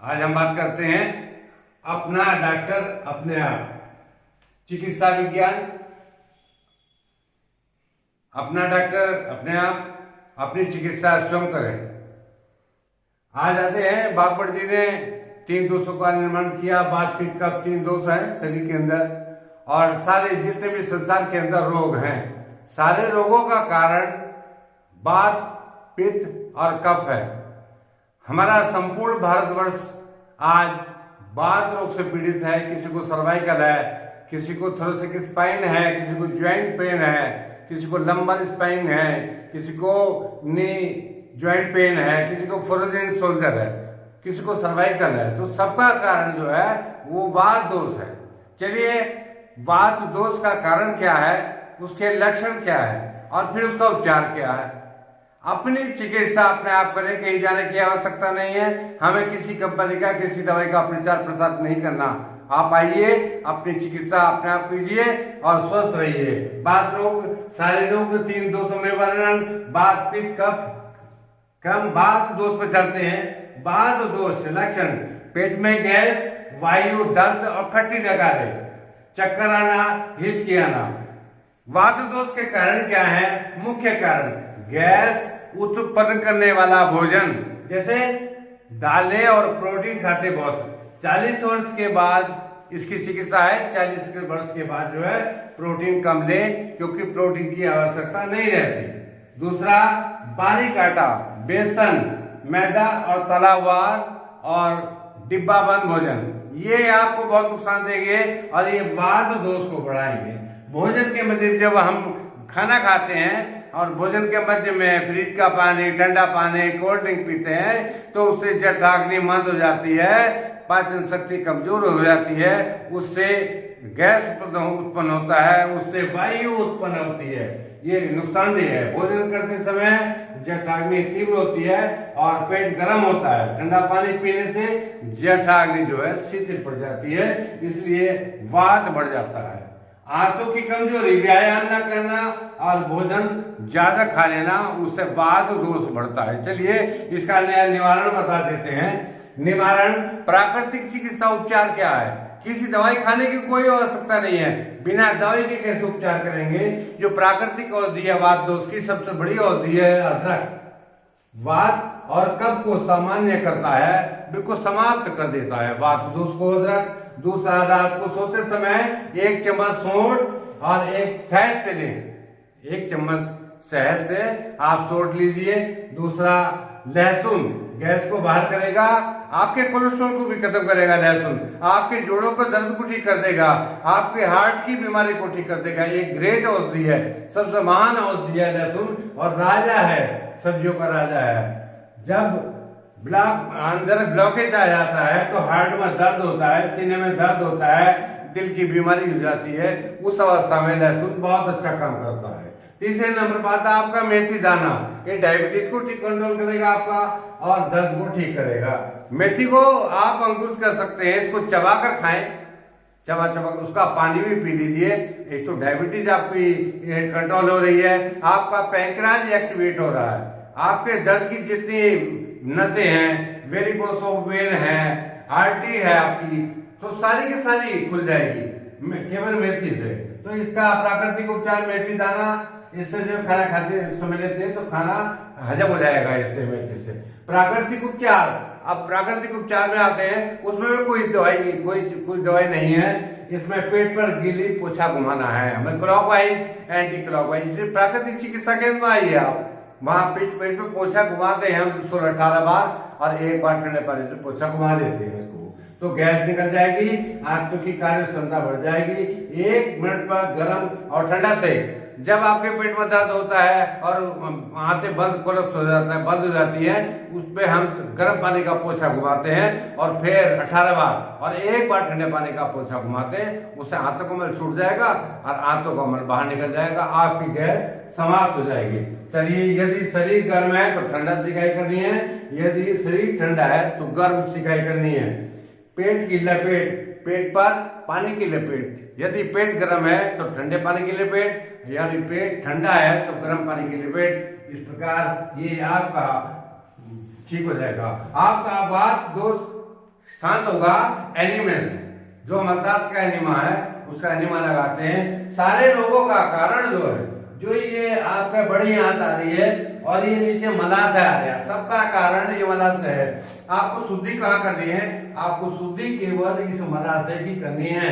आज हम बात करते हैं अपना डॉक्टर अपने आप, चिकित्सा विज्ञान। अपना डॉक्टर अपने आप, अपनी चिकित्सा स्वयं करें। आज आते हैं, बागवट जी ने 3 दोषों का निर्माण किया। बात पित्त कफ 3 दोष है शरीर के अंदर, और सारे जितने भी संसार के अंदर रोग हैं, सारे रोगों का कारण बात, पित्त और कफ है। हमारा संपूर्ण भारतवर्ष आज बात रोग से पीड़ित है। किसी को सर्वाइकल है, किसी को थोरेसिक स्पाइन है, किसी को ज्वाइंट पेन है, किसी को लंबर स्पाइन है, किसी को नी ज्वाइंट पेन है, किसी को फ्रोजन शोल्डर है, किसी को सर्वाइकल है। तो सबका कारण जो है वो वात दोष है। चलिए, वात दोष का कारण क्या है, उसके लक्षण क्या है और फिर उसका उपचार क्या है। अपनी चिकित्सा अपने आप करें, कहीं जाने की आवश्यकता नहीं है। हमें किसी कंपनी का, किसी दवाई का प्रचार प्रसार नहीं करना। आप आइए, अपनी चिकित्सा अपने आप कीजिए और स्वस्थ रहिए। बात रोग, सारे रोग 3 दोषों में वर्णन, बात, पित्त, कफ। क्रम बात दोष पर चलते हैं। बात दोष लक्षण: पेट में गैस, वायु, दर्द और खट्टी डकारे, चक्कर आना, हिचकी आना। वात दोष के कारण क्या है? मुख्य कारण गैस उत्पन्न करने वाला भोजन, जैसे दालें और प्रोटीन खाते बहुत। 40 वर्ष के बाद इसकी चिकित्सा है। 40 वर्ष के बाद जो है प्रोटीन कम ले, क्योंकि प्रोटीन की आवश्यकता नहीं रहती। दूसरा, बारीक आटा, बेसन, मैदा और तला हुआ और डिब्बा बंद भोजन, ये आपको बहुत नुकसान देंगे और ये वात दोष को बढ़ाएंगे। भोजन के मध्य जब हम खाना खाते हैं और भोजन के मध्य में फ्रिज का पानी, ठंडा पानी, कोल्ड ड्रिंक पीते हैं, तो उससे जठराग्नि मंद हो जाती है, पाचन शक्ति कमजोर हो जाती है, उससे गैस उत्पन्न होता है, उससे वायु उत्पन्न होती है। ये नुकसानदेह है। भोजन करते समय जठराग्नि तीव्र होती है और पेट गर्म होता है। ठंडा पानी पीने से जठराग्नि जो है शिथिल पड़ जाती है, इसलिए वात बढ़ जाता है। आंतों की कमजोरी, व्यायाम न करना और भोजन ज्यादा खा लेना, उससे वात दोष बढ़ता है। चलिए, इसका निवारण बता देते हैं। निवारण: प्राकृतिक चिकित्सा उपचार क्या है? किसी दवाई खाने की कोई आवश्यकता नहीं है। बिना दवाई के कैसे उपचार करेंगे? जो प्राकृतिक औषधि है वात दोष की, सबसे बड़ी औषधि है अदरक। वात और कफ को सामान्य करता है, बिल्कुल समाप्त कर देता है वात दोष को अदरक। दूसरा, रात को सोते समय 1 चम्मच सौंठ और 1 शहद से लें। 1 चम्मच शहद से आप सौंठ लीजिए। दूसरा, लहसुन गैस को बाहर करेगा, आपके कोलेस्ट्रॉल को भी खत्म करेगा। लहसुन आपके जोड़ों को दर्द को ठीक कर देगा, आपके हार्ट की बीमारी को ठीक कर देगा। ये ग्रेट औषधि है, सबसे महान औषधि है लहसुन, और राजा है, सब्जियों का राजा है। जब अंदर ब्लॉकेज आ जाता है तो हार्ट में दर्द होता है, सीने में दर्द होता है, दिल की बीमारी हो जाती है, उस अवस्था में लहसुन बहुत अच्छा काम करता है। तीसरे नंबर पर आता है आपका मेथी दाना। ये डायबिटीज को ठीक कंट्रोल करेगा आपका और दर्द को ठीक करेगा। मेथी को आप अंकुरित कर सकते हैं, इसको चबाकर खाएं, चबा उसका पानी भी पी लीजिए। एक तो डायबिटीज आपकी कंट्रोल हो रही है, आपका पैंक्रियाज एक्टिवेट हो रहा है, आपके दर्द की जितनी नसें हैं, वेरिकोस वेन है, आर्टरी है आपकी, तो सारी की सारी खुल जाएगी केवल मेथी से। तो इसका प्राकृतिक उपचार मेथी दाना, इससे जो खाना खाते समय लेते हैं तो खाना हजम हो जाएगा इससे, मेथी से। प्राकृतिक उपचार, अब प्राकृतिक उपचार में आते हैं, उसमें भी कोई दवाई नहीं है। इसमें पेट पर गीली पोछा घुमाना है, हमें क्लॉकवाइज, एंटी क्लॉकवाइज। इसे प्राकृतिक चिकित्सा केंद्र में आइए आप, वहां पेट पे पोछा घुमाते हैं हम 16-18 बार, और 1 बार ठंडे पानी से पोछा घुमा देते हैं इसको, तो गैस निकल जाएगी, आंतों की कार्य क्षमता बढ़ जाएगी। 1 मिनट पर गर्म और ठंडा सेक। जब आपके पेट में दर्द होता है और आंतें बंद, कोलैप्स हो जाता है, बंद हो जाती है, उस पे हम गर्म पानी का पोछा घुमाते हैं और फिर 18 बार और 1 बार ठंडे पानी का पोछा घुमाते हैं। उससे आंतों का मल छूट जाएगा और आंतों का मल बाहर निकल जाएगा, आपकी गैस समाप्त हो जाएगी। चलिए, यदि शरीर गर्म है तो ठंडा सिकाई करनी है, यदि शरीर ठंडा है तो गर्म सिकाई करनी है। पेट की लपेट, पेट पर पानी की लपेट। यदि पेट गर्म है तो ठंडे पानी की लपेट, यदि पेट ठंडा है तो गर्म पानी की लपेट। इस प्रकार ये आपका ठीक हो जाएगा। आपका वात दोष शांत होगा एनीमे से। जो अमरदास का एनिमा है उसका एनिमा लगाते हैं। सारे रोगों का कारण जो है, जो ये आपका बड़ी आंत आ रही है और ये नीचे मलाशय आ रहा है, सबका कारण ये मलाशय है। आपको शुद्धि कहाँ करनी है? आपको शुद्धि केवल इस मलाशय की करनी है।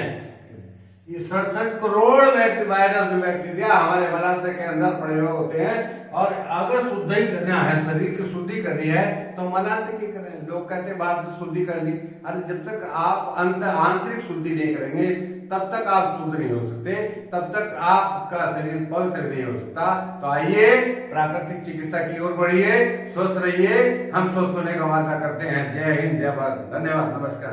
ये 67 करोड़ वायरस बैक्टीरिया हमारे मलाशय के अंदर पड़े हुए होते हैं, और अगर शुद्धि करना है, शरीर की शुद्धि करनी है, तो मलाशय की करें। लोग कहते हैं बाहर से शुद्धि कर ली, अरे जब तक आप आंतरिक शुद्धि नहीं करेंगे तब तक आप शुद्ध नहीं हो सकते, तब तक आपका शरीर पवित्र नहीं हो सकता। तो आइए प्राकृतिक चिकित्सा की ओर बढ़िए, स्वस्थ रहिए। हम स्वस्थ होने का वादा करते हैं। जय हिंद, जय भारत, धन्यवाद, नमस्कार।